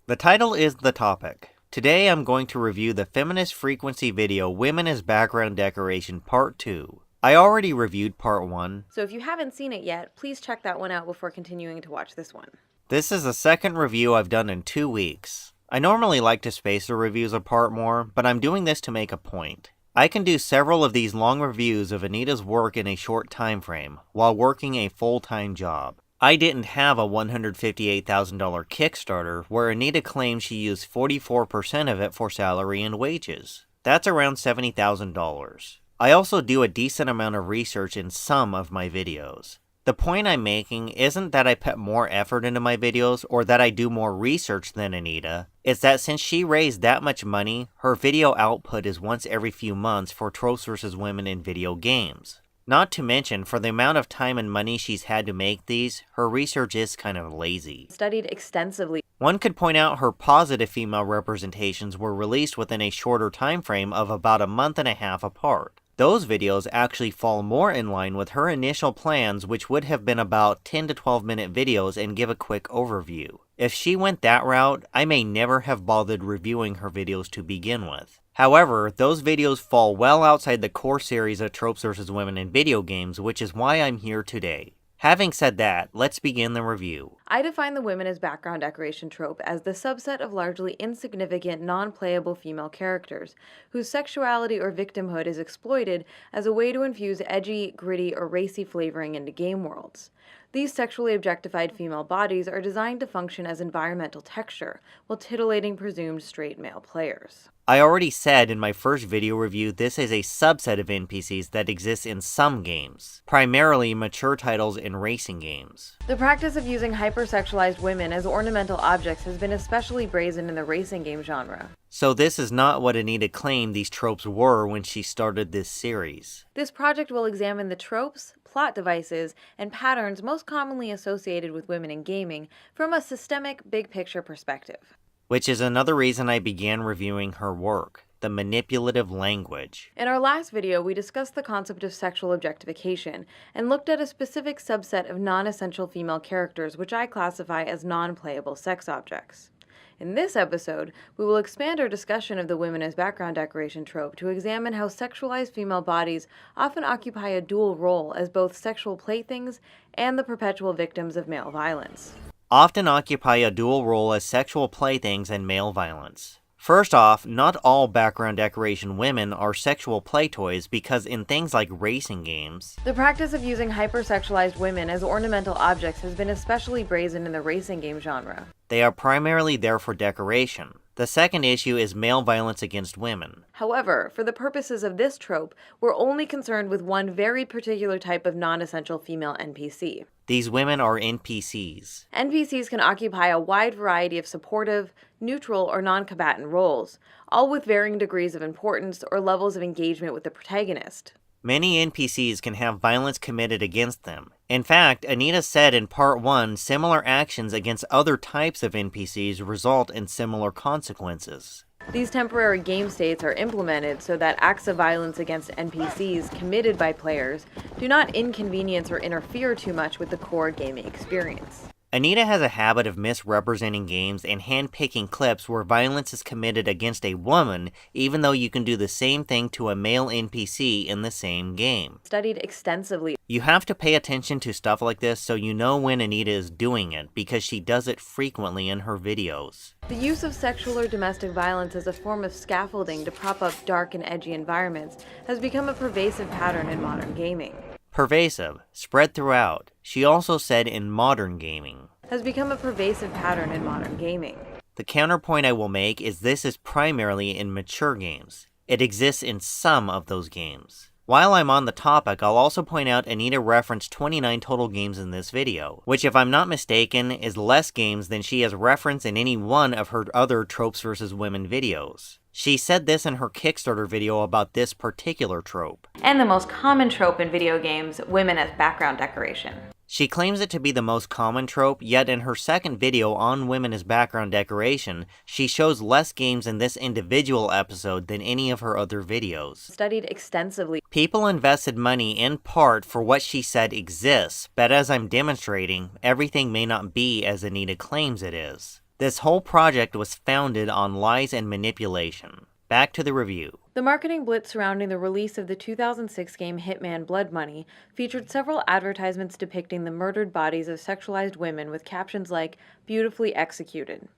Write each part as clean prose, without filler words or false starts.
The title is the topic. Today I'm going to review the feminist frequency video Women as Background Decoration Part 2. I already reviewed Part 1. So if you haven't seen it yet, please check that one out before continuing to watch this one. This is the second review I've done in 2 weeks. I normally like to space the reviews apart more, but I'm doing this to make a point. I can do several of these long reviews of Anita's work in a short time frame, while working a full-time job. I didn't have a $158,000 Kickstarter where Anita claims she used 44% of it for salary and wages. That's around $70,000. I also do a decent amount of research in some of my videos. The point I'm making isn't that I put more effort into my videos or that I do more research than Anita. It's that since she raised that much money, her video output is once every few months for Tropes vs. Women in video games. Not to mention, for the amount of time and money she's had to make these, her research is kind of lazy. Studied extensively. One could point out her positive female representations were released within a shorter time frame of about a month and a half apart. Those videos actually fall more in line with her initial plans, which would have been about 10 to 12 minute videos and give a quick overview. If she went that route, I may never have bothered reviewing her videos to begin with. However, those videos fall well outside the core series of Tropes vs. Women in video games, which is why I'm here today. Having said that, let's begin the review. I define the women as background decoration trope as the subset of largely insignificant, non-playable female characters, whose sexuality or victimhood is exploited as a way to infuse edgy, gritty, or racy flavoring into game worlds. These sexually objectified female bodies are designed to function as environmental texture, while titillating presumed straight male players. I already said in my first video review this is a subset of NPCs that exists in some games, primarily mature titles in racing games. The practice of using hypersexualized women as ornamental objects has been especially brazen in the racing game genre. So this is not what Anita claimed these tropes were when she started this series. This project will examine the tropes, plot devices, and patterns most commonly associated with women in gaming from a systemic, big-picture perspective. Which is another reason I began reviewing her work, the manipulative language. In our last video, we discussed the concept of sexual objectification and looked at a specific subset of non-essential female characters which I classify as non-playable sex objects. In this episode, we will expand our discussion of the women as background decoration trope to examine how sexualized female bodies often occupy a dual role as both sexual playthings and the perpetual victims of male violence. Often occupy a dual role as sexual playthings and male violence. First off, not all background decoration women are sexual play toys because in things like racing games, the practice of using hypersexualized women as ornamental objects has been especially brazen in the racing game genre. They are primarily there for decoration. The second issue is male violence against women. However, for the purposes of this trope, we're only concerned with one very particular type of non-essential female NPC. These women are NPCs. NPCs can occupy a wide variety of supportive, neutral, or non-combatant roles, all with varying degrees of importance or levels of engagement with the protagonist. Many NPCs can have violence committed against them. In fact, Anita said in Part 1, similar actions against other types of NPCs result in similar consequences. These temporary game states are implemented so that acts of violence against NPCs committed by players do not inconvenience or interfere too much with the core gaming experience. Anita has a habit of misrepresenting games and handpicking clips where violence is committed against a woman, even though you can do the same thing to a male NPC in the same game. Studied extensively. You have to pay attention to stuff like this so you know when Anita is doing it, because she does it frequently in her videos. The use of sexual or domestic violence as a form of scaffolding to prop up dark and edgy environments has become a pervasive pattern in modern gaming. Pervasive, spread throughout. She also said in modern gaming. Has become a pervasive pattern in modern gaming. The counterpoint I will make is this is primarily in mature games. It exists in some of those games. While I'm on the topic, I'll also point out Anita referenced 29 total games in this video, which if I'm not mistaken, is less games than she has referenced in any one of her other Tropes vs. Women videos. She said this in her Kickstarter video about this particular trope. And the most common trope in video games, women as background decoration. She claims it to be the most common trope, yet in her second video on women as background decoration, she shows less games in this individual episode than any of her other videos. Studied extensively. People invested money in part for what she said exists, but as I'm demonstrating, everything may not be as Anita claims it is. This whole project was founded on lies and manipulation. Back to the review. The marketing blitz surrounding the release of the 2006 game Hitman Blood Money featured several advertisements depicting the murdered bodies of sexualized women with captions like, "beautifully executed."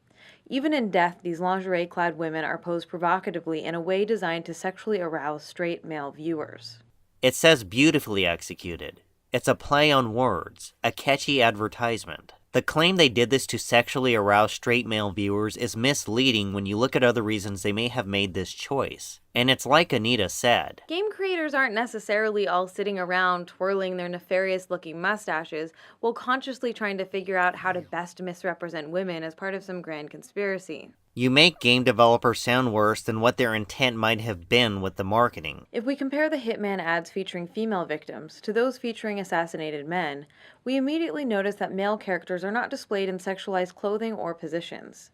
Even in death, these lingerie-clad women are posed provocatively in a way designed to sexually arouse straight male viewers. It says beautifully executed. It's a play on words, a catchy advertisement. The claim they did this to sexually arouse straight male viewers is misleading when you look at other reasons they may have made this choice. And it's like Anita said. Game creators aren't necessarily all sitting around twirling their nefarious-looking mustaches while consciously trying to figure out how to best misrepresent women as part of some grand conspiracy. You make game developers sound worse than what their intent might have been with the marketing. If we compare the Hitman ads featuring female victims to those featuring assassinated men, we immediately notice that male characters are not displayed in sexualized clothing or positions.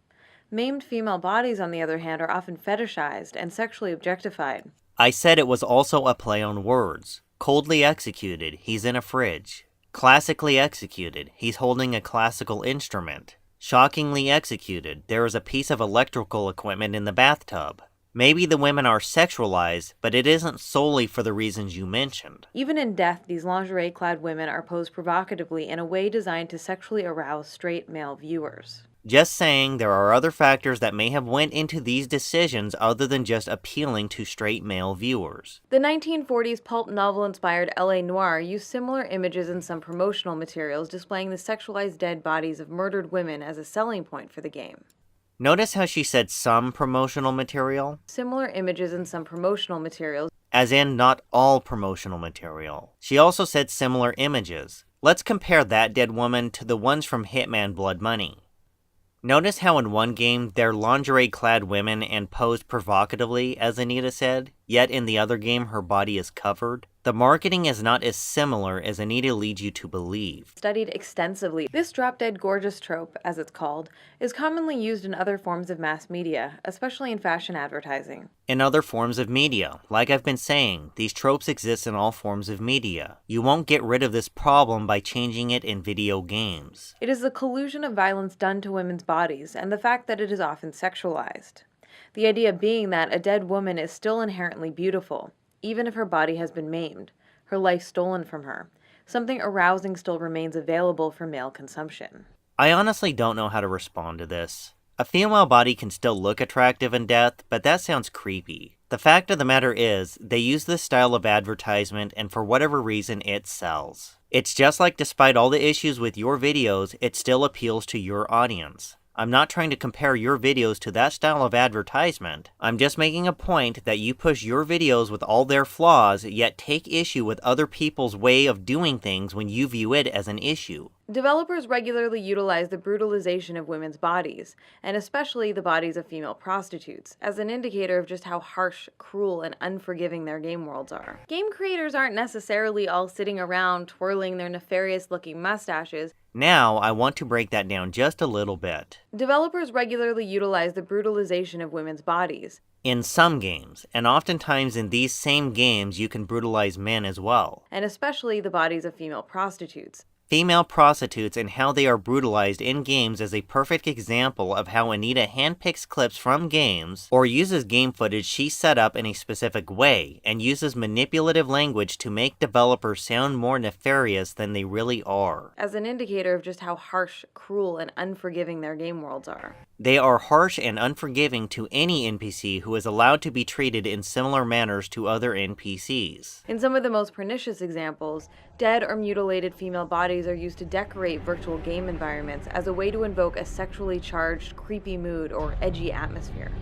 Maimed female bodies, on the other hand, are often fetishized and sexually objectified. I said it was also a play on words. Coldly executed, he's in a fridge. Classically executed, he's holding a classical instrument. Shockingly executed, there is a piece of electrical equipment in the bathtub. Maybe the women are sexualized, but it isn't solely for the reasons you mentioned. Even in death, these lingerie-clad women are posed provocatively in a way designed to sexually arouse straight male viewers. Just saying, there are other factors that may have went into these decisions other than just appealing to straight male viewers. The 1940s pulp novel-inspired LA Noire used similar images in some promotional materials displaying the sexualized dead bodies of murdered women as a selling point for the game. Notice how she said some promotional material? Similar images in some promotional materials. As in, not all promotional material. She also said similar images. Let's compare that dead woman to the ones from Hitman Blood Money. Notice how in one game, they're lingerie-clad women and posed provocatively, as Anita said, yet in the other game, her body is covered? The marketing is not as similar as Anita leads you to believe. Studied extensively. This drop-dead gorgeous trope, as it's called, is commonly used in other forms of mass media, especially in fashion advertising. In other forms of media. Like I've been saying, these tropes exist in all forms of media. You won't get rid of this problem by changing it in video games. It is the collusion of violence done to women's bodies, and the fact that it is often sexualized. The idea being that a dead woman is still inherently beautiful, even if her body has been maimed, her life stolen from her. Something arousing still remains available for male consumption. I honestly don't know how to respond to this. A female body can still look attractive in death, but that sounds creepy. The fact of the matter is, they use this style of advertisement and for whatever reason it sells. It's just like despite all the issues with your videos, it still appeals to your audience. I'm not trying to compare your videos to that style of advertisement. I'm just making a point that you push your videos with all their flaws, yet take issue with other people's way of doing things when you view it as an issue. Developers regularly utilize the brutalization of women's bodies, and especially the bodies of female prostitutes, as an indicator of just how harsh, cruel, and unforgiving their game worlds are. Game creators aren't necessarily all sitting around twirling their nefarious-looking mustaches. Now, I want to break that down just a little bit. Developers regularly utilize the brutalization of women's bodies. In some games, and oftentimes in these same games you can brutalize men as well. And especially the bodies of female prostitutes. Female prostitutes and how they are brutalized in games is a perfect example of how Anita handpicks clips from games or uses game footage she set up in a specific way and uses manipulative language to make developers sound more nefarious than they really are. As an indicator of just how harsh, cruel, and unforgiving their game worlds are. They are harsh and unforgiving to any NPC who is allowed to be treated in similar manners to other NPCs. In some of the most pernicious examples, dead or mutilated female bodies are used to decorate virtual game environments as a way to invoke a sexually charged, creepy mood or edgy atmosphere.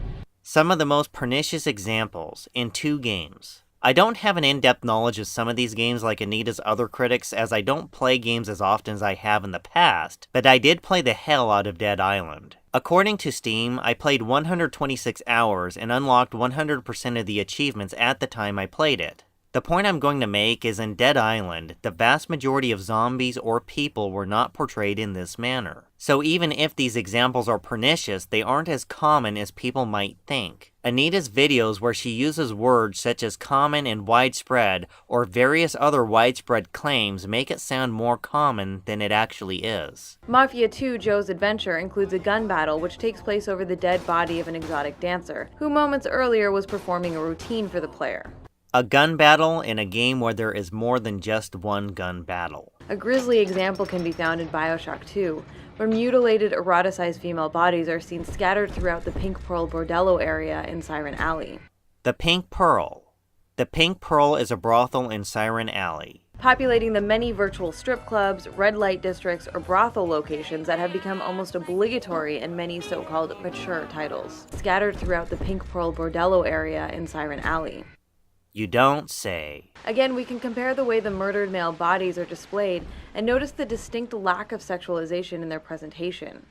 Some of the most pernicious examples in 2 games. I don't have an in-depth knowledge of some of these games like Anita's other critics, as I don't play games as often as I have in the past, but I did play the hell out of Dead Island. According to Steam, I played 126 hours and unlocked 100% of the achievements at the time I played it. The point I'm going to make is in Dead Island, the vast majority of zombies or people were not portrayed in this manner. So even if these examples are pernicious, they aren't as common as people might think. Anita's videos where she uses words such as common and widespread or various other widespread claims make it sound more common than it actually is. Mafia 2 Joe's Adventure includes a gun battle which takes place over the dead body of an exotic dancer, who moments earlier was performing a routine for the player. A gun battle in a game where there is more than just one gun battle. A grisly example can be found in BioShock 2, where mutilated, eroticized female bodies are seen scattered throughout the Pink Pearl Bordello area in Siren Alley. The Pink Pearl. The Pink Pearl is a brothel in Siren Alley, populating the many virtual strip clubs, red light districts, or brothel locations that have become almost obligatory in many so-called mature titles, scattered throughout the Pink Pearl Bordello area in Siren Alley. You don't say. Again, we can compare the way the murdered male bodies are displayed and notice the distinct lack of sexualization in their presentation.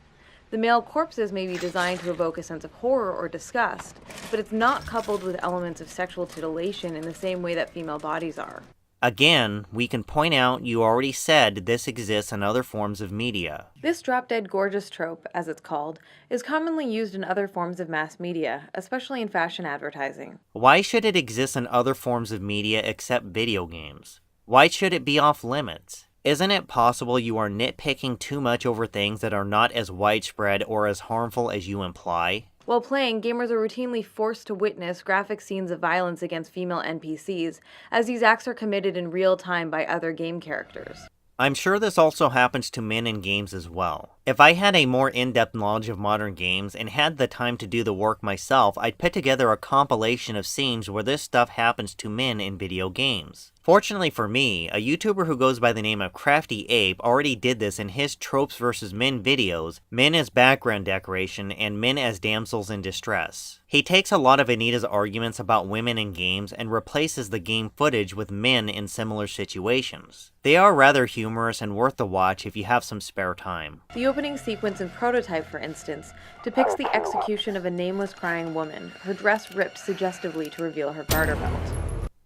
The male corpses may be designed to evoke a sense of horror or disgust, but it's not coupled with elements of sexual titillation in the same way that female bodies are. Again, we can point out you already said this exists in other forms of media. This drop-dead gorgeous trope, as it's called, is commonly used in other forms of mass media, especially in fashion advertising. Why should it exist in other forms of media except video games? Why should it be off limits? Isn't it possible you are nitpicking too much over things that are not as widespread or as harmful as you imply? While playing, gamers are routinely forced to witness graphic scenes of violence against female NPCs, as these acts are committed in real time by other game characters. I'm sure this also happens to men in games as well. If I had a more in-depth knowledge of modern games and had the time to do the work myself, I'd put together a compilation of scenes where this stuff happens to men in video games. Fortunately for me, a YouTuber who goes by the name of Crafty Ape already did this in his Tropes vs. Men videos, men as background decoration and men as damsels in distress. He takes a lot of Anita's arguments about women in games and replaces the game footage with men in similar situations. They are rather humorous and worth the watch if you have some spare time. The opening sequence in Prototype, for instance, depicts the execution of a nameless crying woman, her dress ripped suggestively to reveal her garter belt.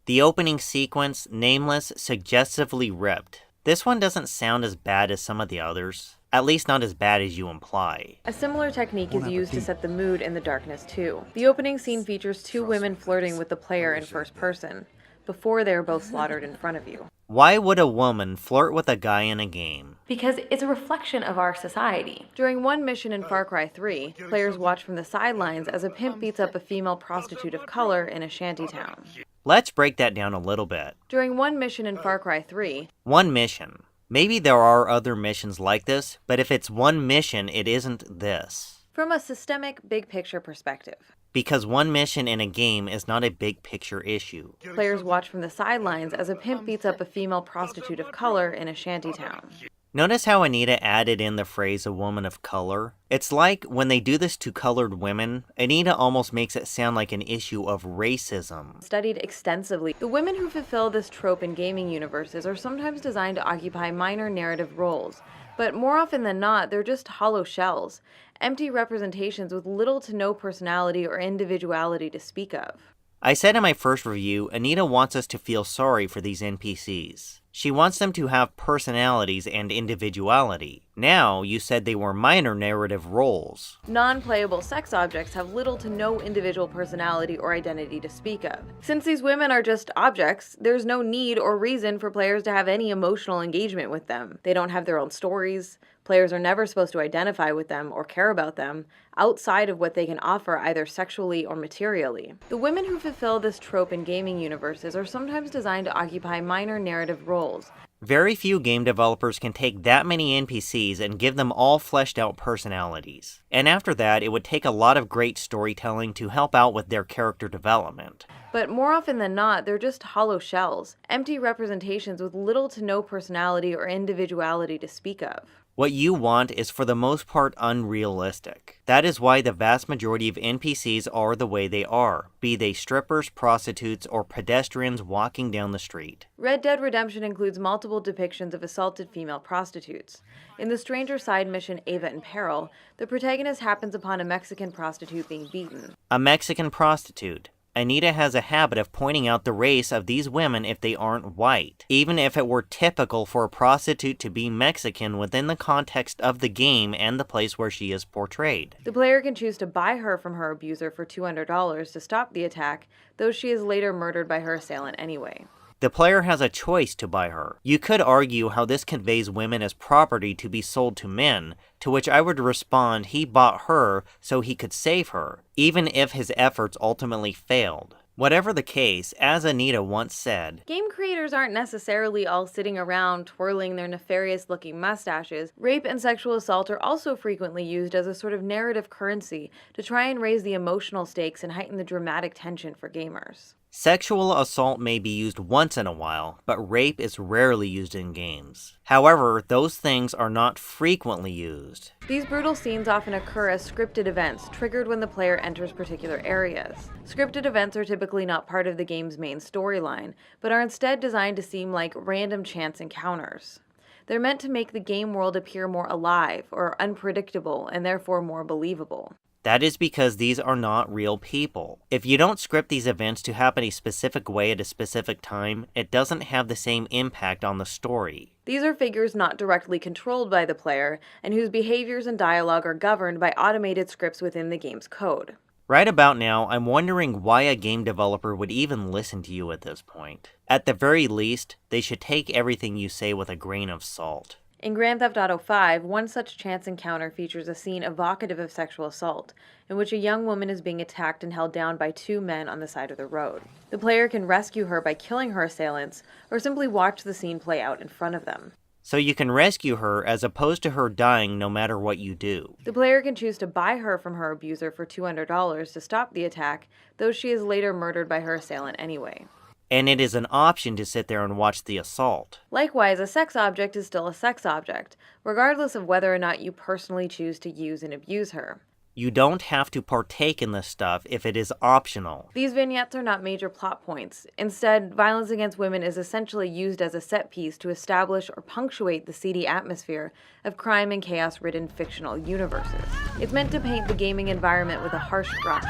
The opening sequence, nameless, suggestively ripped. This one doesn't sound as bad as some of the others. At least not as bad as you imply. A similar technique is used to set the mood in The Darkness 2. The opening scene features two women flirting with the player in first person, before they are both slaughtered in front of you. Why would a woman flirt with a guy in a game? Because it's a reflection of our society. During one mission in Far Cry 3, players watch from the sidelines as a pimp beats up a female prostitute of color in a shantytown. Let's break that down a little bit. During one mission in Far Cry 3... One mission. Maybe there are other missions like this, but if it's one mission, it isn't this. From a systemic, big-picture perspective. Because one mission in a game is not a big-picture issue. Players watch from the sidelines as a pimp beats up a female prostitute of color in a shantytown. Notice how Anita added in the phrase a woman of color? It's like when they do this to colored women, Anita almost makes it sound like an issue of racism. Studied extensively, the women who fulfill this trope in gaming universes are sometimes designed to occupy minor narrative roles, but more often than not, they're just hollow shells, empty representations with little to no personality or individuality to speak of. I said in my first review, Anita wants us to feel sorry for these NPCs. She wants them to have personalities and individuality. Now, you said they were minor narrative roles. Non-playable sex objects have little to no individual personality or identity to speak of. Since these women are just objects, there's no need or reason for players to have any emotional engagement with them. They don't have their own stories. Players are never supposed to identify with them or care about them outside of what they can offer either sexually or materially. The women who fulfill this trope in gaming universes are sometimes designed to occupy minor narrative roles. Very few game developers can take that many NPCs and give them all fleshed out personalities. And after that, it would take a lot of great storytelling to help out with their character development. But more often than not, they're just hollow shells, empty representations with little to no personality or individuality to speak of. What you want is for the most part unrealistic. That is why the vast majority of NPCs are the way they are, be they strippers, prostitutes, or pedestrians walking down the street. Red Dead Redemption includes multiple depictions of assaulted female prostitutes. In the Stranger Side mission Ava in Peril, the protagonist happens upon a Mexican prostitute being beaten. A Mexican prostitute. Anita has a habit of pointing out the race of these women if they aren't white, even if it were typical for a prostitute to be Mexican within the context of the game and the place where she is portrayed. The player can choose to buy her from her abuser for $200 to stop the attack, though she is later murdered by her assailant anyway. The player has a choice to buy her. You could argue how this conveys women as property to be sold to men, to which I would respond he bought her so he could save her, even if his efforts ultimately failed. Whatever the case, as Anita once said, game creators aren't necessarily all sitting around twirling their nefarious-looking mustaches. Rape and sexual assault are also frequently used as a sort of narrative currency to try and raise the emotional stakes and heighten the dramatic tension for gamers. Sexual assault may be used once in a while, but rape is rarely used in games. However, those things are not frequently used. These brutal scenes often occur as scripted events, triggered when the player enters particular areas. Scripted events are typically not part of the game's main storyline, but are instead designed to seem like random chance encounters. They're meant to make the game world appear more alive or unpredictable and therefore more believable. That is because these are not real people. If you don't script these events to happen a specific way at a specific time, it doesn't have the same impact on the story. These are figures not directly controlled by the player, and whose behaviors and dialogue are governed by automated scripts within the game's code. Right about now, I'm wondering why a game developer would even listen to you at this point. At the very least, they should take everything you say with a grain of salt. In Grand Theft Auto V, one such chance encounter features a scene evocative of sexual assault, in which a young woman is being attacked and held down by two men on the side of the road. The player can rescue her by killing her assailants, or simply watch the scene play out in front of them. So you can rescue her as opposed to her dying no matter what you do. The player can choose to buy her from her abuser for $200 to stop the attack, though she is later murdered by her assailant anyway. And it is an option to sit there and watch the assault. Likewise, a sex object is still a sex object, regardless of whether or not you personally choose to use and abuse her. You don't have to partake in this stuff if it is optional. These vignettes are not major plot points. Instead, violence against women is essentially used as a set piece to establish or punctuate the seedy atmosphere of crime and chaos-ridden fictional universes. It's meant to paint the gaming environment with a harsh brush,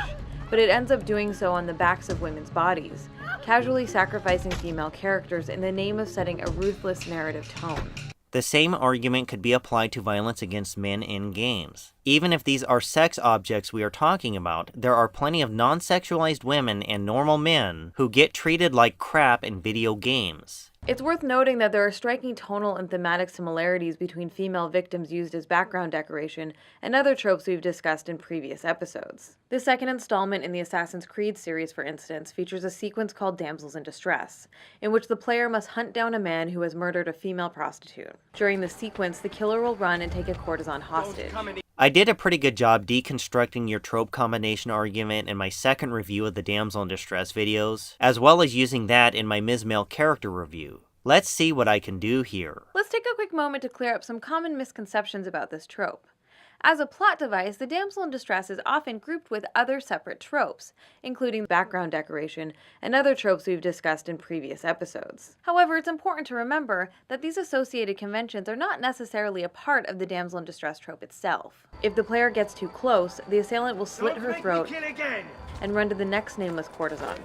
but it ends up doing so on the backs of women's bodies, casually sacrificing female characters in the name of setting a ruthless narrative tone. The same argument could be applied to violence against men in games. Even if these are sex objects we are talking about, there are plenty of non-sexualized women and normal men who get treated like crap in video games. It's worth noting that there are striking tonal and thematic similarities between female victims used as background decoration and other tropes we've discussed in previous episodes. The second installment in the Assassin's Creed series, for instance, features a sequence called Damsels in Distress, in which the player must hunt down a man who has murdered a female prostitute. During the sequence, the killer will run and take a courtesan hostage. I did a pretty good job deconstructing your trope combination argument in my second review of the Damsel in Distress videos, as well as using that in my Ms. Male character review. Let's see what I can do here. Let's take a quick moment to clear up some common misconceptions about this trope. As a plot device, the damsel in distress is often grouped with other separate tropes, including background decoration and other tropes we've discussed in previous episodes. However, it's important to remember that these associated conventions are not necessarily a part of the damsel in distress trope itself. If the player gets too close, the assailant will slit her throat and run to the next nameless courtesan,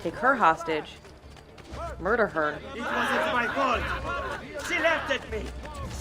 take her hostage, murder her. It wasn't my fault. She laughed at me.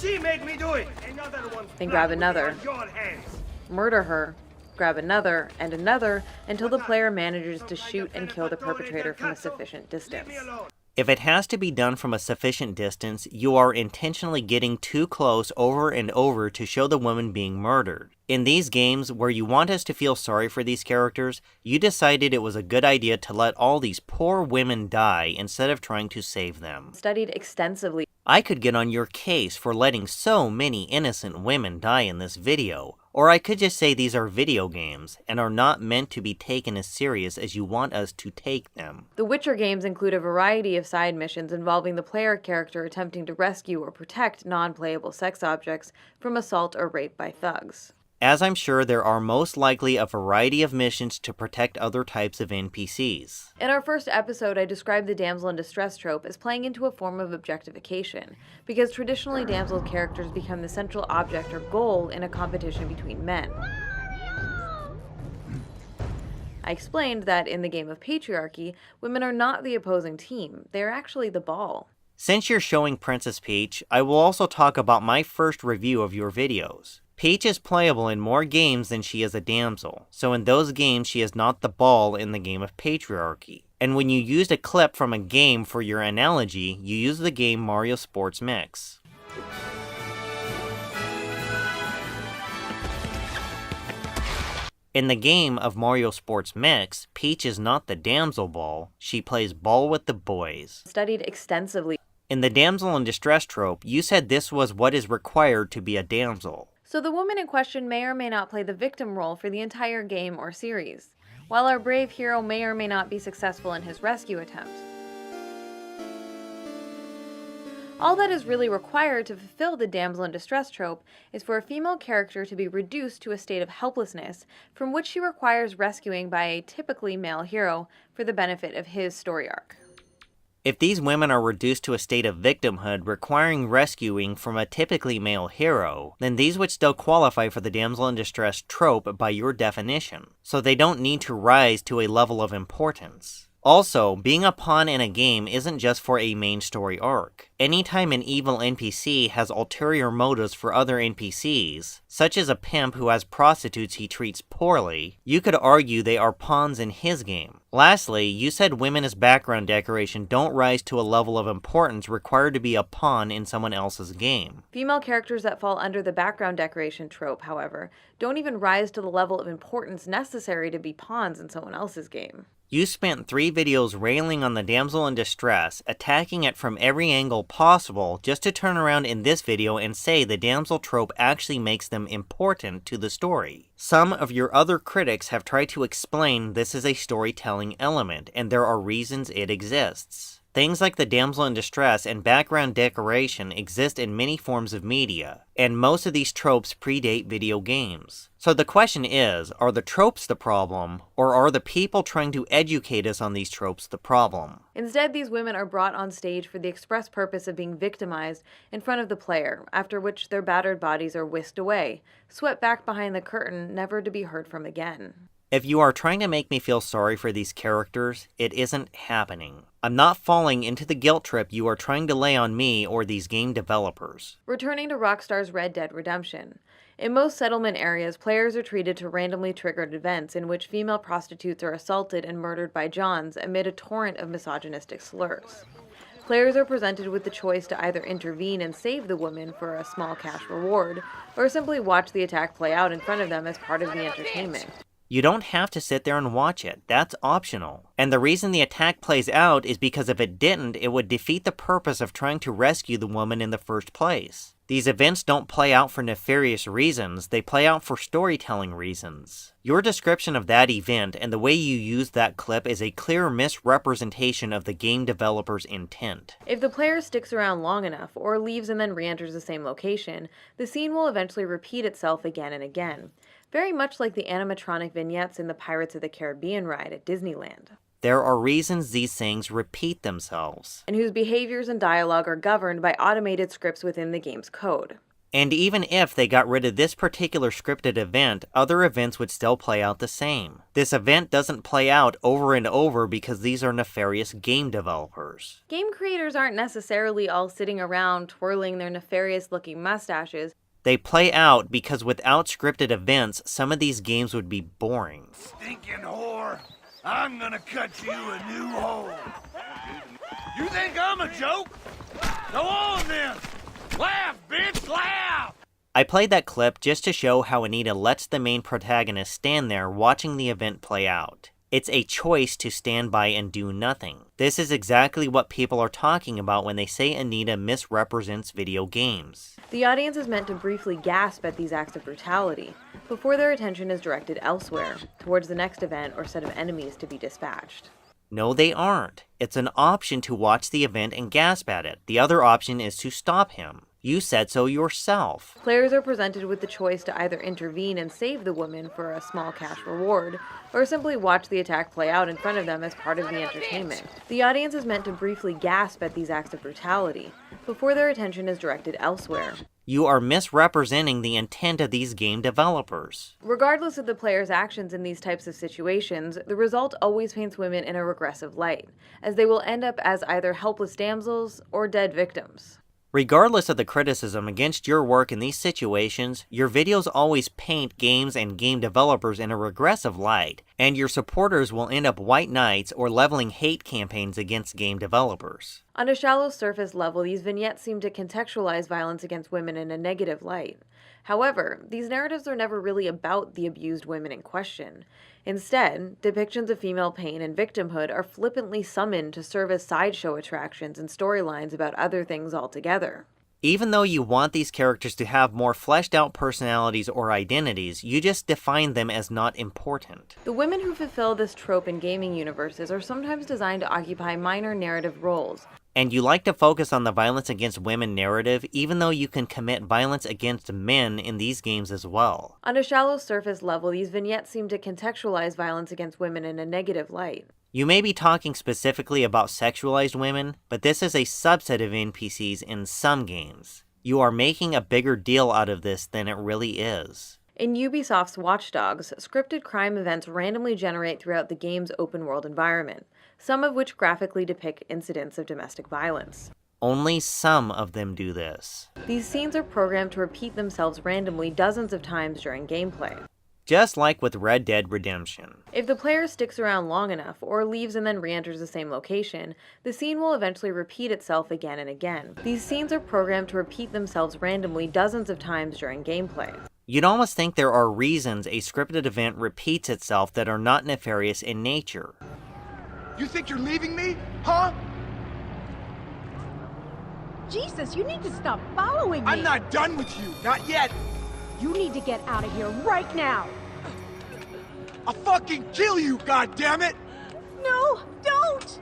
She made me do it. Another one. Then grab another. On your hands. Murder her, grab another, and another, until the player manages to shoot and kill the perpetrator from a sufficient distance. Leave me alone. If it has to be done from a sufficient distance, you are intentionally getting too close over and over to show the woman being murdered. In these games, where you want us to feel sorry for these characters, you decided it was a good idea to let all these poor women die instead of trying to save them. Studied extensively. I could get on your case for letting so many innocent women die in this video, or I could just say these are video games and are not meant to be taken as serious as you want us to take them. The Witcher games include a variety of side missions involving the player character attempting to rescue or protect non-playable sex objects from assault or rape by thugs. As I'm sure there are most likely a variety of missions to protect other types of NPCs. In our first episode, I described the damsel in distress trope as playing into a form of objectification, because traditionally damsel characters become the central object or goal in a competition between men. I explained that in the game of patriarchy, women are not the opposing team, they are actually the ball. Since you're showing Princess Peach, I will also talk about my first review of your videos. Peach is playable in more games than she is a damsel, so in those games she is not the ball in the game of patriarchy. And when you used a clip from a game for your analogy, you used the game Mario Sports Mix. In the game of Mario Sports Mix, Peach is not the damsel ball, she plays ball with the boys. Studied extensively. In the damsel in distress trope, you said this was what is required to be a damsel. So the woman in question may or may not play the victim role for the entire game or series, while our brave hero may or may not be successful in his rescue attempt. All that is really required to fulfill the damsel in distress trope is for a female character to be reduced to a state of helplessness from which she requires rescuing by a typically male hero for the benefit of his story arc. If these women are reduced to a state of victimhood requiring rescuing from a typically male hero, then these would still qualify for the damsel in distress trope by your definition, so they don't need to rise to a level of importance. Also, being a pawn in a game isn't just for a main story arc. Anytime an evil NPC has ulterior motives for other NPCs, such as a pimp who has prostitutes he treats poorly, you could argue they are pawns in his game. Lastly, you said women as background decoration don't rise to a level of importance required to be a pawn in someone else's game. Female characters that fall under the background decoration trope, however, don't even rise to the level of importance necessary to be pawns in someone else's game. You spent 3 videos railing on the damsel in distress, attacking it from every angle possible, just to turn around in this video and say the damsel trope actually makes them important to the story. Some of your other critics have tried to explain this is a storytelling element, and there are reasons it exists. Things like the damsel in distress and background decoration exist in many forms of media, and most of these tropes predate video games. So the question is, are the tropes the problem, or are the people trying to educate us on these tropes the problem? Instead, these women are brought on stage for the express purpose of being victimized in front of the player, after which their battered bodies are whisked away, swept back behind the curtain, never to be heard from again. If you are trying to make me feel sorry for these characters, it isn't happening. I'm not falling into the guilt trip you are trying to lay on me or these game developers. Returning to Rockstar's Red Dead Redemption. In most settlement areas, players are treated to randomly triggered events in which female prostitutes are assaulted and murdered by Johns amid a torrent of misogynistic slurs. Players are presented with the choice to either intervene and save the woman for a small cash reward, or simply watch the attack play out in front of them as part of the entertainment. You don't have to sit there and watch it, that's optional. And the reason the attack plays out is because if it didn't, it would defeat the purpose of trying to rescue the woman in the first place. These events don't play out for nefarious reasons, they play out for storytelling reasons. Your description of that event and the way you used that clip is a clear misrepresentation of the game developer's intent. If the player sticks around long enough, or leaves and then re-enters the same location, the scene will eventually repeat itself again and again. Very much like the animatronic vignettes in the Pirates of the Caribbean ride at Disneyland. There are reasons these things repeat themselves, and whose behaviors and dialogue are governed by automated scripts within the game's code. And even if they got rid of this particular scripted event, other events would still play out the same. This event doesn't play out over and over because these are nefarious game developers. Game creators aren't necessarily all sitting around twirling their nefarious-looking mustaches. They play out because without scripted events, some of these games would be boring. Stinking whore! I'm gonna cut you a new hole! You think I'm a joke? Go on then! Laugh, bitch, laugh! I played that clip just to show how Anita lets the main protagonist stand there watching the event play out. It's a choice to stand by and do nothing. This is exactly what people are talking about when they say Anita misrepresents video games. The audience is meant to briefly gasp at these acts of brutality, before their attention is directed elsewhere, towards the next event or set of enemies to be dispatched. No, they aren't. It's an option to watch the event and gasp at it. The other option is to stop him. You said so yourself. Players are presented with the choice to either intervene and save the woman for a small cash reward, or simply watch the attack play out in front of them as part of the entertainment. The audience is meant to briefly gasp at these acts of brutality, before their attention is directed elsewhere. You are misrepresenting the intent of these game developers. Regardless of the player's actions in these types of situations, the result always paints women in a regressive light, as they will end up as either helpless damsels or dead victims. Regardless of the criticism against your work in these situations, your videos always paint games and game developers in a regressive light, and your supporters will end up white knights or leveling hate campaigns against game developers. On a shallow surface level, these vignettes seem to contextualize violence against women in a negative light. However, these narratives are never really about the abused women in question. Instead, depictions of female pain and victimhood are flippantly summoned to serve as sideshow attractions and storylines about other things altogether. Even though you want these characters to have more fleshed out personalities or identities, you just define them as not important. The women who fulfill this trope in gaming universes are sometimes designed to occupy minor narrative roles. And you like to focus on the violence against women narrative, even though you can commit violence against men in these games as well. On a shallow surface level, these vignettes seem to contextualize violence against women in a negative light. You may be talking specifically about sexualized women, but this is a subset of NPCs in some games. You are making a bigger deal out of this than it really is. In Ubisoft's Watch Dogs, scripted crime events randomly generate throughout the game's open-world environment, some of which graphically depict incidents of domestic violence. Only some of them do this. These scenes are programmed to repeat themselves randomly dozens of times during gameplay. Just like with Red Dead Redemption. If the player sticks around long enough, or leaves and then re-enters the same location, the scene will eventually repeat itself again and again. These scenes are programmed to repeat themselves randomly dozens of times during gameplay. You'd almost think there are reasons a scripted event repeats itself that are not nefarious in nature. You think you're leaving me? Huh? Jesus, you need to stop following me! I'm not done with you! Not yet! You need to get out of here right now! I'll fucking kill you, goddammit! No, don't!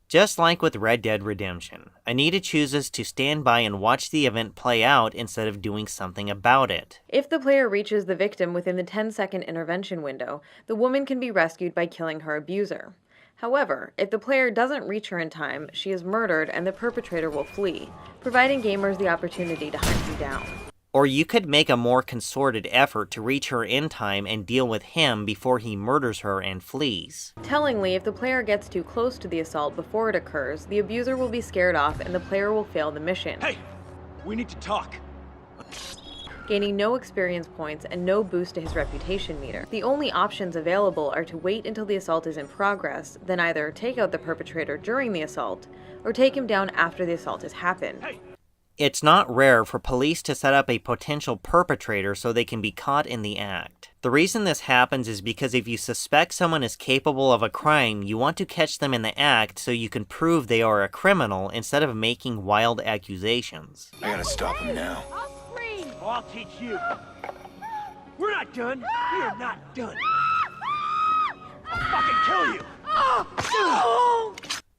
Just like with Red Dead Redemption, Anita chooses to stand by and watch the event play out instead of doing something about it. If the player reaches the victim within the 10-second intervention window, the woman can be rescued by killing her abuser. However, if the player doesn't reach her in time, she is murdered and the perpetrator will flee, providing gamers the opportunity to hunt you down. Or you could make a more concerted effort to reach her in time and deal with him before he murders her and flees. Tellingly, if the player gets too close to the assault before it occurs, the abuser will be scared off and the player will fail the mission. Hey! We need to talk. Gaining no experience points and no boost to his reputation meter. The only options available are to wait until the assault is in progress, then either take out the perpetrator during the assault, or take him down after the assault has happened. Hey. It's not rare for police to set up a potential perpetrator so they can be caught in the act. The reason this happens is because if you suspect someone is capable of a crime, you want to catch them in the act so you can prove they are a criminal instead of making wild accusations. I gotta stop him now. I'll scream! Oh, I'll teach you. We're not done. We are not done. I'll fucking kill you.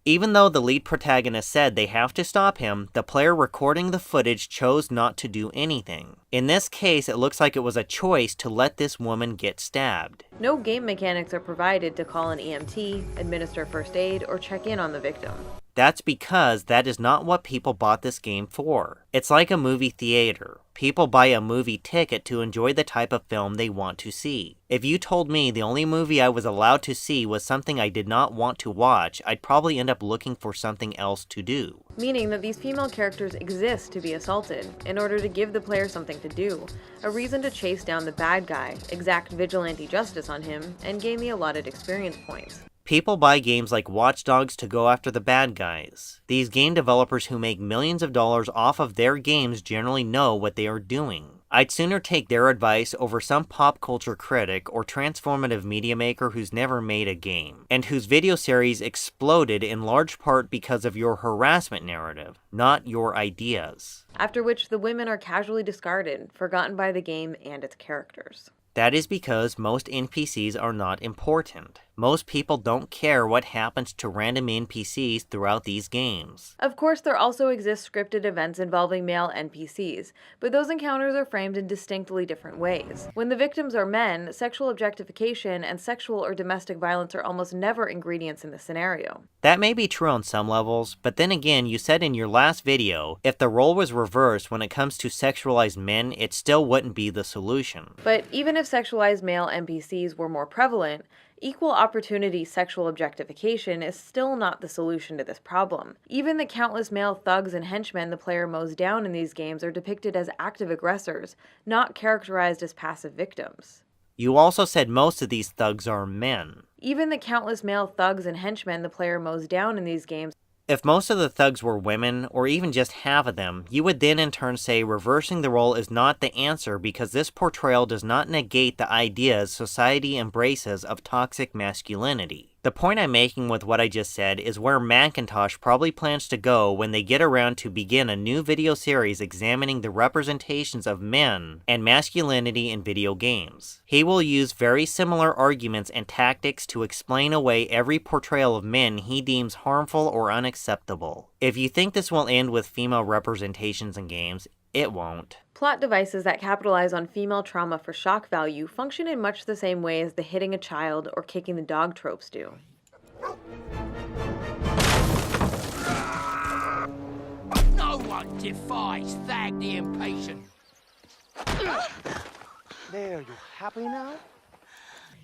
Even though the lead protagonist said they have to stop him, the player recording the footage chose not to do anything. In this case, it looks like it was a choice to let this woman get stabbed. No game mechanics are provided to call an EMT, administer first aid, or check in on the victim. That's because that is not what people bought this game for. It's like a movie theater. People buy a movie ticket to enjoy the type of film they want to see. If you told me the only movie I was allowed to see was something I did not want to watch, I'd probably end up looking for something else to do. Meaning that these female characters exist to be assaulted, in order to give the player something to do, a reason to chase down the bad guy, exact vigilante justice on him, and gain the allotted experience points. People buy games like Watch Dogs to go after the bad guys. These game developers who make millions of dollars off of their games generally know what they are doing. I'd sooner take their advice over some pop culture critic or transformative media maker who's never made a game, and whose video series exploded in large part because of your harassment narrative, not your ideas. After which the women are casually discarded, forgotten by the game and its characters. That is because most NPCs are not important. Most people don't care what happens to random NPCs throughout these games. Of course, there also exist scripted events involving male NPCs, but those encounters are framed in distinctly different ways. When the victims are men, sexual objectification and sexual or domestic violence are almost never ingredients in the scenario. That may be true on some levels, but then again, you said in your last video, if the role was reversed when it comes to sexualized men, it still wouldn't be the solution. But even if sexualized male NPCs were more prevalent, equal opportunity sexual objectification is still not the solution to this problem. Even the countless male thugs and henchmen the player mows down in these games are depicted as active aggressors, not characterized as passive victims. You also said most of these thugs are men. Even the countless male thugs and henchmen the player mows down in these games. If most of the thugs were women, or even just half of them, you would then in turn say reversing the role is not the answer because this portrayal does not negate the ideas society embraces of toxic masculinity. The point I'm making with what I just said is where Macintosh probably plans to go when they get around to begin a new video series examining the representations of men and masculinity in video games. He will use very similar arguments and tactics to explain away every portrayal of men he deems harmful or unacceptable. If you think this will end with female representations in games, it won't. Plot devices that capitalize on female trauma for shock value function in much the same way as the hitting a child or kicking the dog tropes do. No one defies Thag the Impatient. There, you happy now?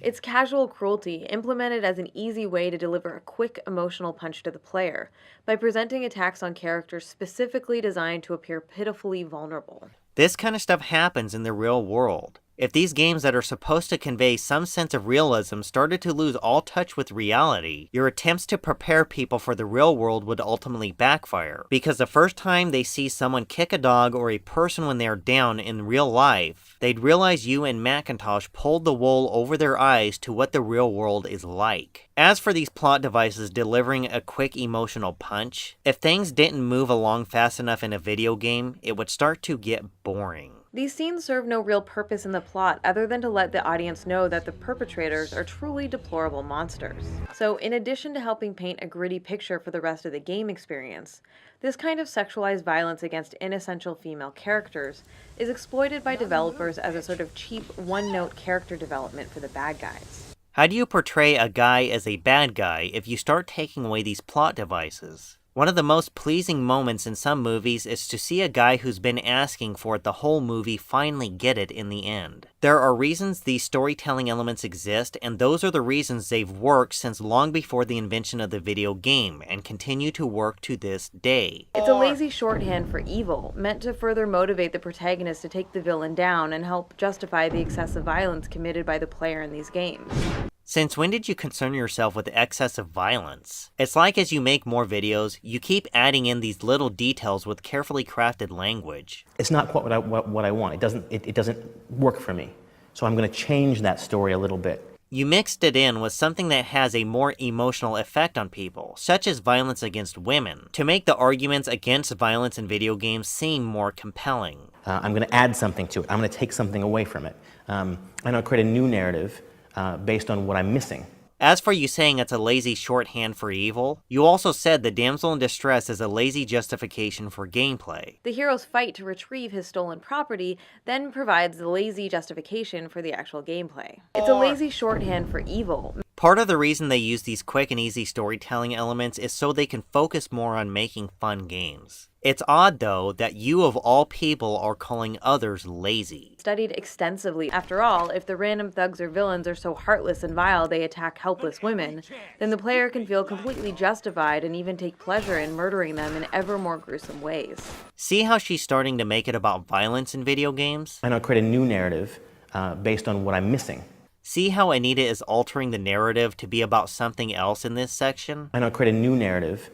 It's casual cruelty, implemented as an easy way to deliver a quick emotional punch to the player, by presenting attacks on characters specifically designed to appear pitifully vulnerable. This kind of stuff happens in the real world. If these games that are supposed to convey some sense of realism started to lose all touch with reality, your attempts to prepare people for the real world would ultimately backfire. Because the first time they see someone kick a dog or a person when they are down in real life, they'd realize you and Macintosh pulled the wool over their eyes to what the real world is like. As for these plot devices delivering a quick emotional punch, if things didn't move along fast enough in a video game, it would start to get boring. These scenes serve no real purpose in the plot other than to let the audience know that the perpetrators are truly deplorable monsters. So in addition to helping paint a gritty picture for the rest of the game experience, this kind of sexualized violence against inessential female characters is exploited by developers as a sort of cheap one-note character development for the bad guys. How do you portray a guy as a bad guy if you start taking away these plot devices? One of the most pleasing moments in some movies is to see a guy who's been asking for it the whole movie finally get it in the end. There are reasons these storytelling elements exist, and those are the reasons they've worked since long before the invention of the video game, and continue to work to this day. It's a lazy shorthand for evil, meant to further motivate the protagonist to take the villain down and help justify the excessive violence committed by the player in these games. Since when did you concern yourself with excessive violence? It's like as you make more videos, you keep adding in these little details with carefully crafted language. It's not quite what I want. It doesn't work for me. So I'm going to change that story a little bit. You mixed it in with something that has a more emotional effect on people, such as violence against women, to make the arguments against violence in video games seem more compelling. I'm going to add something to it. I'm going to take something away from it. I'm going to create a new narrative based on what I'm missing. As for you saying it's a lazy shorthand for evil, you also said the damsel in distress is a lazy justification for gameplay. The hero's fight to retrieve his stolen property then provides the lazy justification for the actual gameplay. It's a lazy shorthand for evil. Part of the reason they use these quick and easy storytelling elements is so they can focus more on making fun games. It's odd, though, that you of all people are calling others lazy. Studied extensively. After all, if the random thugs or villains are so heartless and vile they attack helpless women, then the player can feel completely justified and even take pleasure in murdering them in ever more gruesome ways. See how she's starting to make it about violence in video games? I'm going to create a new narrative based on what I'm missing. See how Anita is altering the narrative to be about something else in this section? I'm going to create a new narrative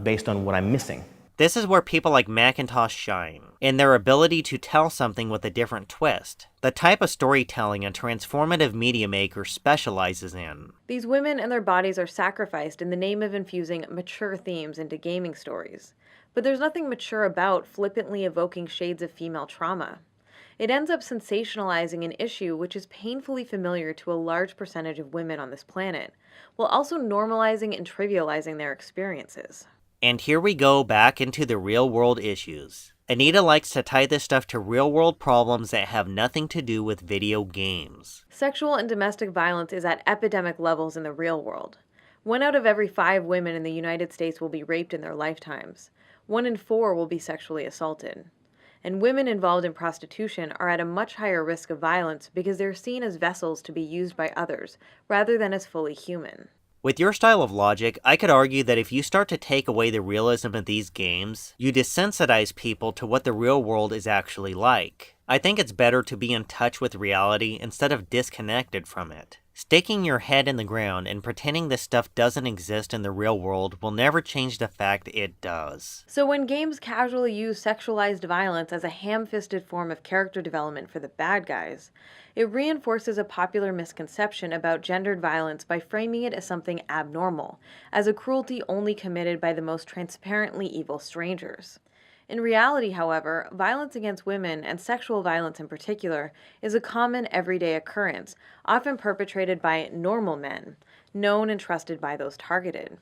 based on what I'm missing. This is where people like Macintosh shine, in their ability to tell something with a different twist, the type of storytelling a transformative media maker specializes in. These women and their bodies are sacrificed in the name of infusing mature themes into gaming stories. But there's nothing mature about flippantly evoking shades of female trauma. It ends up sensationalizing an issue which is painfully familiar to a large percentage of women on this planet, while also normalizing and trivializing their experiences. And here we go back into the real-world issues. Anita likes to tie this stuff to real-world problems that have nothing to do with video games. Sexual and domestic violence is at epidemic levels in the real world. 1 out of every 5 women in the United States will be raped in their lifetimes. 1 in 4 will be sexually assaulted. And women involved in prostitution are at a much higher risk of violence because they're seen as vessels to be used by others, rather than as fully human. With your style of logic, I could argue that if you start to take away the realism of these games, you desensitize people to what the real world is actually like. I think it's better to be in touch with reality instead of disconnected from it. Sticking your head in the ground and pretending this stuff doesn't exist in the real world will never change the fact it does. So when games casually use sexualized violence as a ham-fisted form of character development for the bad guys, it reinforces a popular misconception about gendered violence by framing it as something abnormal, as a cruelty only committed by the most transparently evil strangers. In reality, however, violence against women, and sexual violence in particular, is a common everyday occurrence, often perpetrated by normal men, known and trusted by those targeted.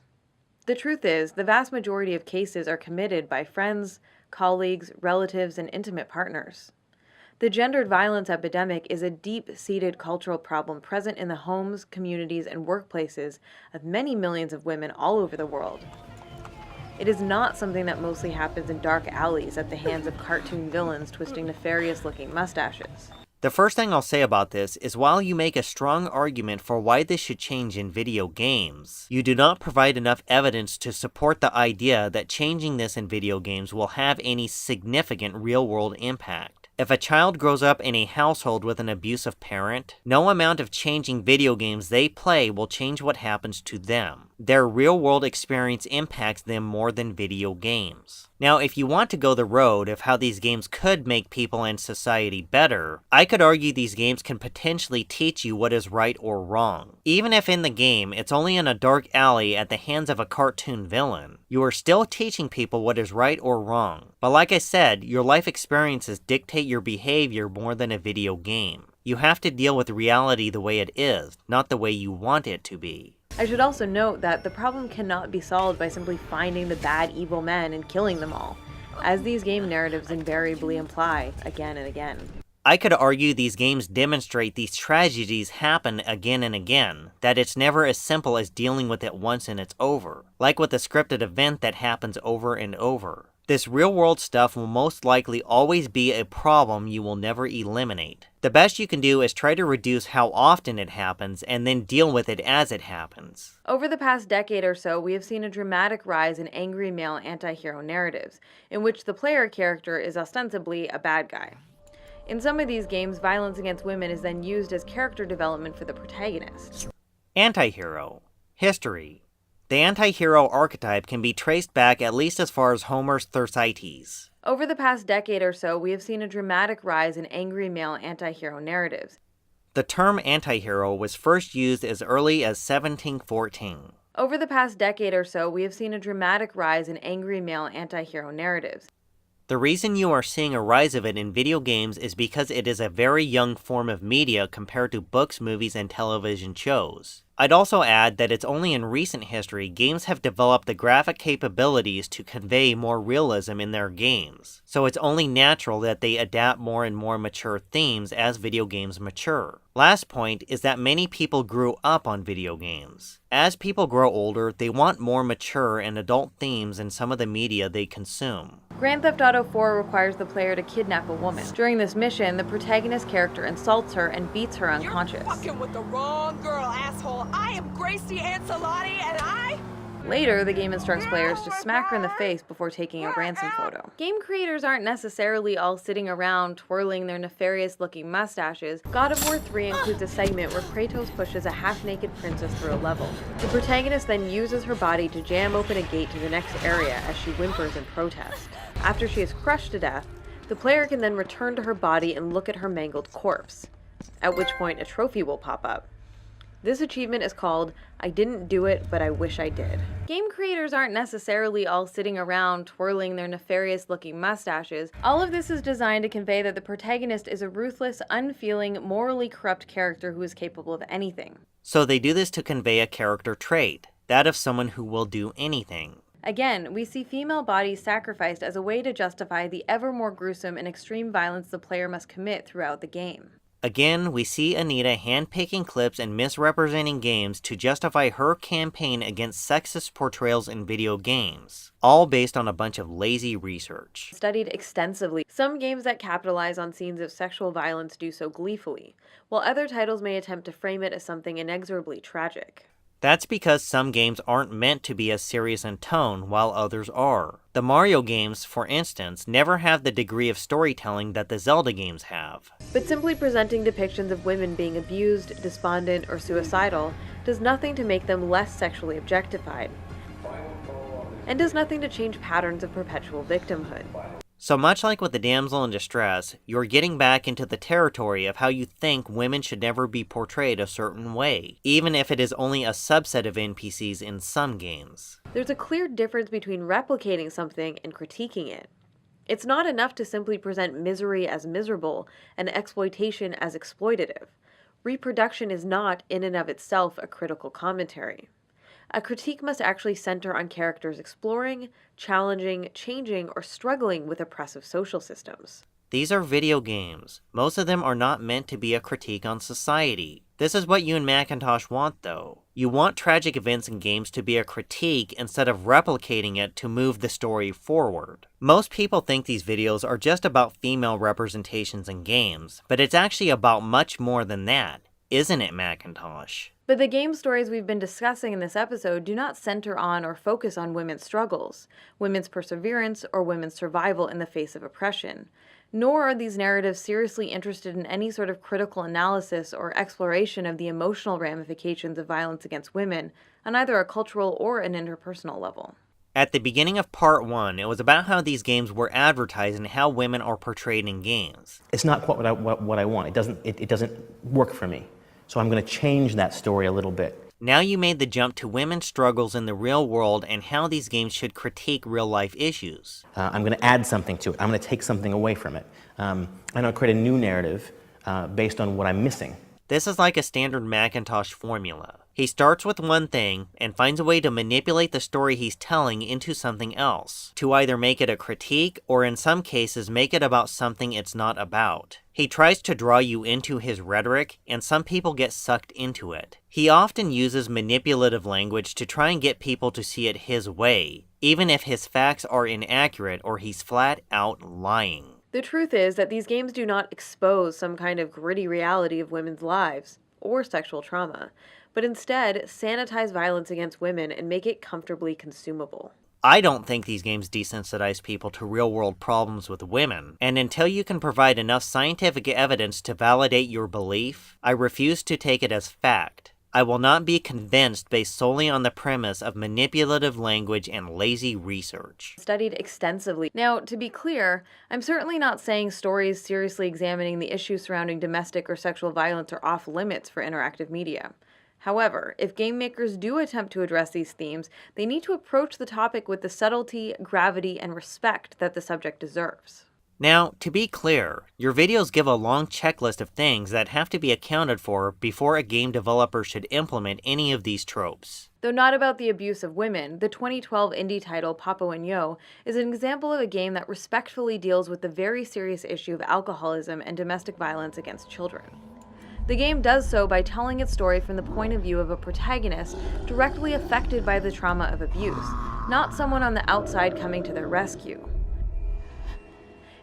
The truth is, the vast majority of cases are committed by friends, colleagues, relatives, and intimate partners. The gendered violence epidemic is a deep-seated cultural problem present in the homes, communities, and workplaces of many millions of women all over the world. It is not something that mostly happens in dark alleys at the hands of cartoon villains twisting nefarious-looking mustaches. The first thing I'll say about this is while you make a strong argument for why this should change in video games, you do not provide enough evidence to support the idea that changing this in video games will have any significant real-world impact. If a child grows up in a household with an abusive parent, no amount of changing video games they play will change what happens to them. Their real-world experience impacts them more than video games. Now, if you want to go the road of how these games could make people and society better, I could argue these games can potentially teach you what is right or wrong. Even if in the game it's only in a dark alley at the hands of a cartoon villain, you are still teaching people what is right or wrong. But like I said, your life experiences dictate your behavior more than a video game. You have to deal with reality the way it is, not the way you want it to be. I should also note that the problem cannot be solved by simply finding the bad evil men and killing them all, as these game narratives invariably imply again and again. I could argue these games demonstrate these tragedies happen again and again, that it's never as simple as dealing with it once and it's over, like with a scripted event that happens over and over. This real-world stuff will most likely always be a problem you will never eliminate. The best you can do is try to reduce how often it happens and then deal with it as it happens. Over the past decade or so, we have seen a dramatic rise in angry male anti-hero narratives, in which the player character is ostensibly a bad guy. In some of these games, violence against women is then used as character development for the protagonist. Anti-hero. History. The anti-hero archetype can be traced back at least as far as Homer's Thersites. Over the past decade or so, we have seen a dramatic rise in angry male anti-hero narratives. The term anti-hero was first used as early as 1714. Over the past decade or so, we have seen a dramatic rise in angry male anti-hero narratives. The reason you are seeing a rise of it in video games is because it is a very young form of media compared to books, movies, and television shows. I'd also add that it's only in recent history games have developed the graphic capabilities to convey more realism in their games, so it's only natural that they adapt more and more mature themes as video games mature. Last point is that many people grew up on video games. As people grow older, they want more mature and adult themes in some of the media they consume. Grand Theft Auto 4 requires the player to kidnap a woman. During this mission, the protagonist character insults her and beats her unconscious. You're fucking with the wrong girl, asshole. I am Gracie Ancelotti, and I... Later, the game instructs players to smack her in the face before taking a ransom photo. Game creators aren't necessarily all sitting around twirling their nefarious-looking mustaches. God of War 3 includes a segment where Kratos pushes a half-naked princess through a level. The protagonist then uses her body to jam open a gate to the next area as she whimpers in protest. After she is crushed to death, the player can then return to her body and look at her mangled corpse, at which point a trophy will pop up. This achievement is called I Didn't Do It, But I Wish I Did. Game creators aren't necessarily all sitting around twirling their nefarious-looking mustaches. All of this is designed to convey that the protagonist is a ruthless, unfeeling, morally corrupt character who is capable of anything. So they do this to convey a character trait, that of someone who will do anything. Again, we see female bodies sacrificed as a way to justify the ever more gruesome and extreme violence the player must commit throughout the game. Again, we see Anita handpicking clips and misrepresenting games to justify her campaign against sexist portrayals in video games, all based on a bunch of lazy research. Studied extensively. Some games that capitalize on scenes of sexual violence do so gleefully, while other titles may attempt to frame it as something inexorably tragic. That's because some games aren't meant to be as serious in tone, while others are. The Mario games, for instance, never have the degree of storytelling that the Zelda games have. But simply presenting depictions of women being abused, despondent, or suicidal does nothing to make them less sexually objectified, and does nothing to change patterns of perpetual victimhood. So much like with the damsel in distress, you're getting back into the territory of how you think women should never be portrayed a certain way, even if it is only a subset of NPCs in some games. There's a clear difference between replicating something and critiquing it. It's not enough to simply present misery as miserable and exploitation as exploitative. Reproduction is not, in and of itself, a critical commentary. A critique must actually center on characters exploring, challenging, changing, or struggling with oppressive social systems. These are video games. Most of them are not meant to be a critique on society. This is what you and Macintosh want, though. You want tragic events in games to be a critique instead of replicating it to move the story forward. Most people think these videos are just about female representations in games, but it's actually about much more than that, isn't it, Macintosh? But the game stories we've been discussing in this episode do not center on or focus on women's struggles, women's perseverance, or women's survival in the face of oppression. Nor are these narratives seriously interested in any sort of critical analysis or exploration of the emotional ramifications of violence against women on either a cultural or an interpersonal level. At the beginning of part 1, it was about how these games were advertised and how women are portrayed in games. It's not quite what I want. It doesn't work for me. So I'm going to change that story a little bit. Now you made the jump to women's struggles in the real world and how these games should critique real-life issues. I'm going to add something to it. I'm going to take something away from it. I'm going to create a new narrative based on what I'm missing. This is like a standard Macintosh formula. He starts with one thing and finds a way to manipulate the story he's telling into something else, to either make it a critique or in some cases make it about something it's not about. He tries to draw you into his rhetoric, and some people get sucked into it. He often uses manipulative language to try and get people to see it his way, even if his facts are inaccurate or he's flat out lying. The truth is that these games do not expose some kind of gritty reality of women's lives, or sexual trauma, but instead sanitize violence against women and make it comfortably consumable. I don't think these games desensitize people to real-world problems with women, and until you can provide enough scientific evidence to validate your belief, I refuse to take it as fact. I will not be convinced based solely on the premise of manipulative language and lazy research. Studied extensively. Now, to be clear, I'm certainly not saying stories seriously examining the issues surrounding domestic or sexual violence are off limits for interactive media. However, if game makers do attempt to address these themes, they need to approach the topic with the subtlety, gravity, and respect that the subject deserves. Now, to be clear, your videos give a long checklist of things that have to be accounted for before a game developer should implement any of these tropes. Though not about the abuse of women, the 2012 indie title Papo and Yo is an example of a game that respectfully deals with the very serious issue of alcoholism and domestic violence against children. The game does so by telling its story from the point of view of a protagonist directly affected by the trauma of abuse, not someone on the outside coming to their rescue.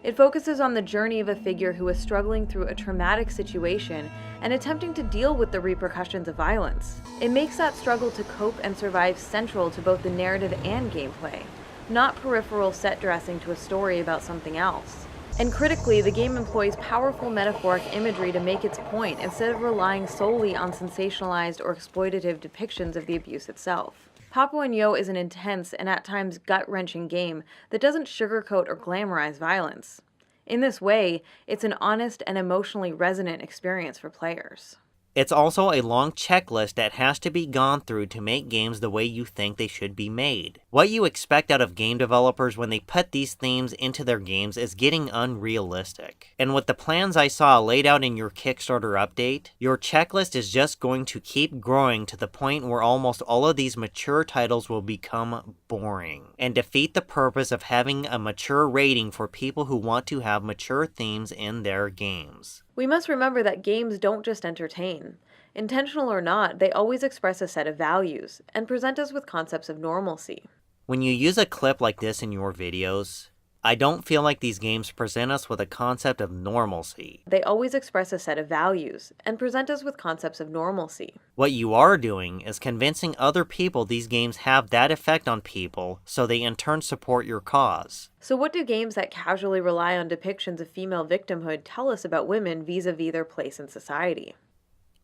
It focuses on the journey of a figure who is struggling through a traumatic situation and attempting to deal with the repercussions of violence. It makes that struggle to cope and survive central to both the narrative and gameplay, not peripheral set dressing to a story about something else. And critically, the game employs powerful metaphoric imagery to make its point instead of relying solely on sensationalized or exploitative depictions of the abuse itself. Papo and Yo is an intense and at times gut-wrenching game that doesn't sugarcoat or glamorize violence. In this way, it's an honest and emotionally resonant experience for players. It's also a long checklist that has to be gone through to make games the way you think they should be made. What you expect out of game developers when they put these themes into their games is getting unrealistic. And with the plans I saw laid out in your Kickstarter update, your checklist is just going to keep growing to the point where almost all of these mature titles will become boring and defeat the purpose of having a mature rating for people who want to have mature themes in their games. We must remember that games don't just entertain. Intentional or not, they always express a set of values and present us with concepts of normalcy. When you use a clip like this in your videos, I don't feel like these games present us with a concept of normalcy. They always express a set of values and present us with concepts of normalcy. What you are doing is convincing other people these games have that effect on people, so they in turn support your cause. So what do games that casually rely on depictions of female victimhood tell us about women vis-a-vis their place in society?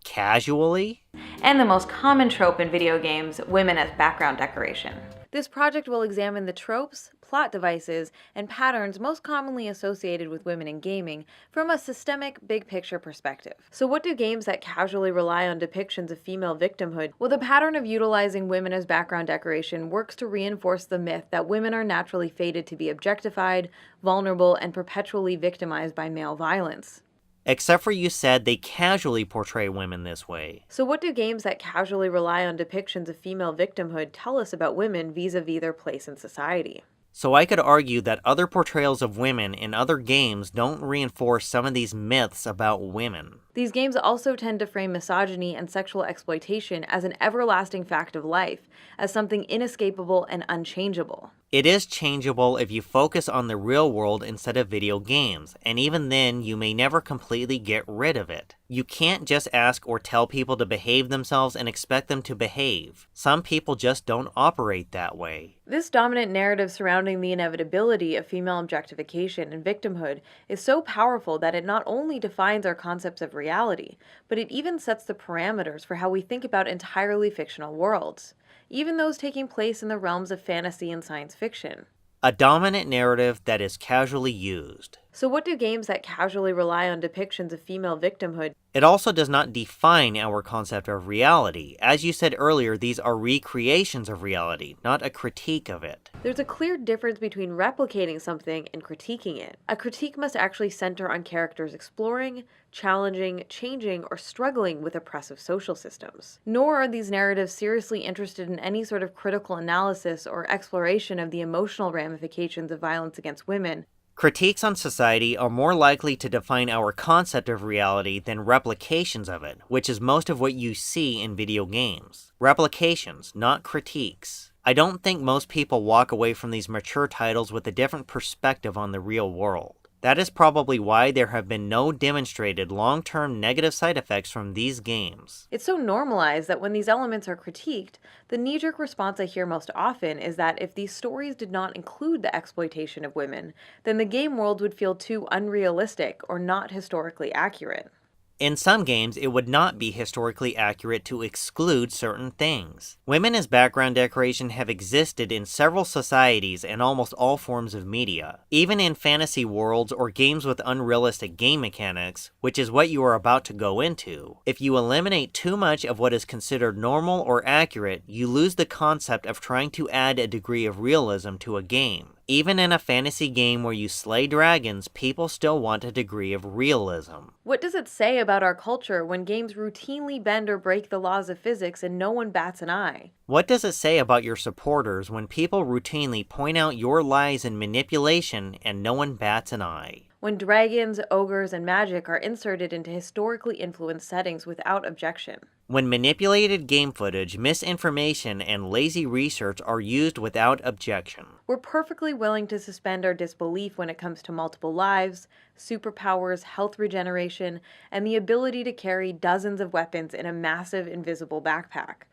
Casually? And the most common trope in video games, women as background decoration. This project will examine the tropes, plot devices, and patterns most commonly associated with women in gaming from a systemic, big-picture perspective. So what do games that casually rely on depictions of female victimhood? Well, the pattern of utilizing women as background decoration works to reinforce the myth that women are naturally fated to be objectified, vulnerable, and perpetually victimized by male violence. Except for you said they casually portray women this way. So what do games that casually rely on depictions of female victimhood tell us about women vis-a-vis their place in society? So I could argue that other portrayals of women in other games don't reinforce some of these myths about women. These games also tend to frame misogyny and sexual exploitation as an everlasting fact of life, as something inescapable and unchangeable. It is changeable if you focus on the real world instead of video games, and even then you may never completely get rid of it. You can't just ask or tell people to behave themselves and expect them to behave. Some people just don't operate that way. This dominant narrative surrounding the inevitability of female objectification and victimhood is so powerful that it not only defines our concepts of reality, but it even sets the parameters for how we think about entirely fictional worlds, even those taking place in the realms of fantasy and science fiction. A dominant narrative that is casually used. So what do games that casually rely on depictions of female victimhood? It also does not define our concept of reality. As you said earlier, these are recreations of reality, not a critique of it. There's a clear difference between replicating something and critiquing it. A critique must actually center on characters exploring, challenging, changing, or struggling with oppressive social systems. Nor are these narratives seriously interested in any sort of critical analysis or exploration of the emotional ramifications of violence against women. Critiques on society are more likely to define our concept of reality than replications of it, which is most of what you see in video games. Replications, not critiques. I don't think most people walk away from these mature titles with a different perspective on the real world. That is probably why there have been no demonstrated long-term negative side effects from these games. It's so normalized that when these elements are critiqued, the knee-jerk response I hear most often is that if these stories did not include the exploitation of women, then the game world would feel too unrealistic or not historically accurate. In some games, it would not be historically accurate to exclude certain things. Women as background decoration have existed in several societies and almost all forms of media. Even in fantasy worlds or games with unrealistic game mechanics, which is what you are about to go into, if you eliminate too much of what is considered normal or accurate, you lose the concept of trying to add a degree of realism to a game. Even in a fantasy game where you slay dragons, people still want a degree of realism. What does it say about our culture when games routinely bend or break the laws of physics and no one bats an eye? What does it say about your supporters when people routinely point out your lies and manipulation and no one bats an eye? When dragons, ogres, and magic are inserted into historically influenced settings without objection? When manipulated game footage, misinformation, and lazy research are used without objection? We're perfectly willing to suspend our disbelief when it comes to multiple lives, superpowers, health regeneration, and the ability to carry dozens of weapons in a massive invisible backpack.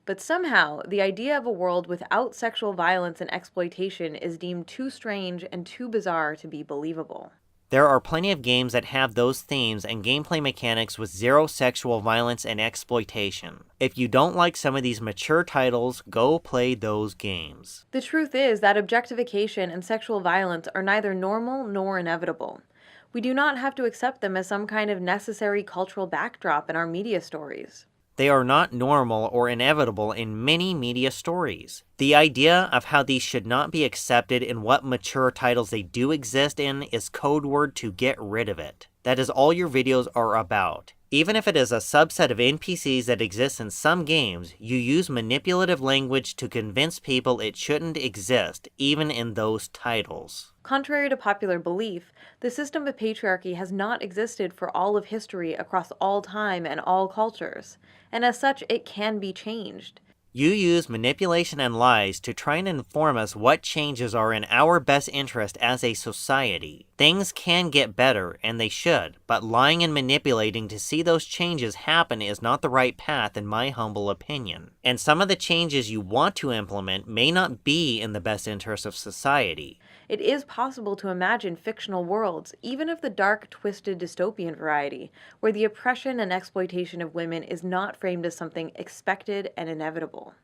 But somehow, the idea of a world without sexual violence and exploitation is deemed too strange and too bizarre to be believable. There are plenty of games that have those themes and gameplay mechanics with zero sexual violence and exploitation. If you don't like some of these mature titles, go play those games. The truth is that objectification and sexual violence are neither normal nor inevitable. We do not have to accept them as some kind of necessary cultural backdrop in our media stories. They are not normal or inevitable in many media stories. The idea of how these should not be accepted in what mature titles they do exist in is code word to get rid of it. That is all your videos are about. Even if it is a subset of NPCs that exist in some games, you use manipulative language to convince people it shouldn't exist, even in those titles. Contrary to popular belief, the system of patriarchy has not existed for all of history across all time and all cultures, and as such, it can be changed. You use manipulation and lies to try and inform us what changes are in our best interest as a society. Things can get better, and they should, but lying and manipulating to see those changes happen is not the right path in my humble opinion. And some of the changes you want to implement may not be in the best interest of society. It is possible to imagine fictional worlds, even of the dark, twisted dystopian variety, where the oppression and exploitation of women is not framed as something expected and inevitable.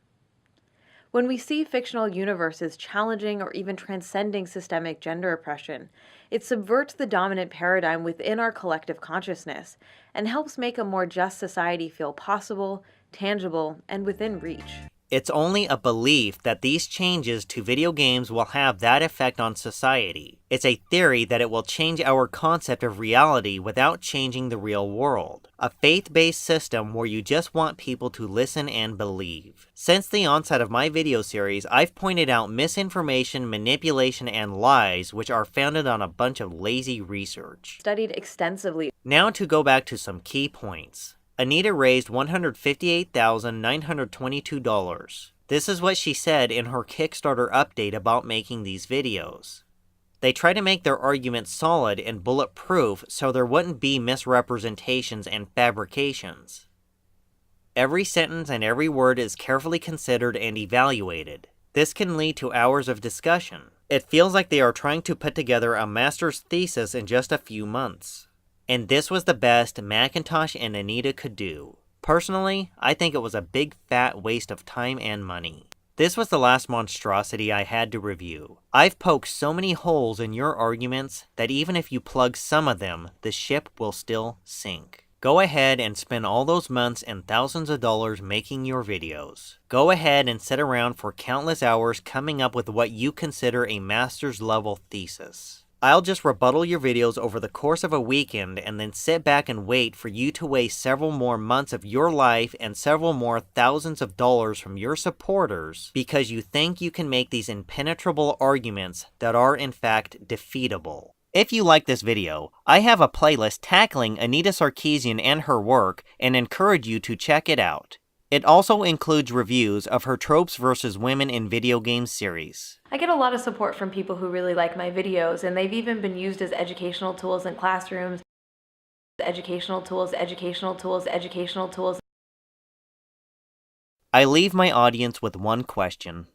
When we see fictional universes challenging or even transcending systemic gender oppression, it subverts the dominant paradigm within our collective consciousness and helps make a more just society feel possible, tangible, and within reach. It's only a belief that these changes to video games will have that effect on society. It's a theory that it will change our concept of reality without changing the real world. A faith-based system where you just want people to listen and believe. Since the onset of my video series, I've pointed out misinformation, manipulation, and lies which are founded on a bunch of lazy research. Studied extensively. Now to go back to some key points. Anita raised $158,922. This is what she said in her Kickstarter update about making these videos. They try to make their argument solid and bulletproof so there wouldn't be misrepresentations and fabrications. Every sentence and every word is carefully considered and evaluated. This can lead to hours of discussion. It feels like they are trying to put together a master's thesis in just a few months. And this was the best Macintosh and Anita could do. Personally, I think it was a big fat waste of time and money. This was the last monstrosity I had to review. I've poked so many holes in your arguments that even if you plug some of them, the ship will still sink. Go ahead and spend all those months and thousands of dollars making your videos. Go ahead and sit around for countless hours coming up with what you consider a master's level thesis. I'll just rebuttal your videos over the course of a weekend and then sit back and wait for you to waste several more months of your life and several more thousands of dollars from your supporters because you think you can make these impenetrable arguments that are in fact defeatable. If you like this video, I have a playlist tackling Anita Sarkeesian and her work and encourage you to check it out. It also includes reviews of her Tropes vs. Women in Video Games series. I get a lot of support from people who really like my videos, and they've even been used as educational tools in classrooms. Educational tools. I leave my audience with one question.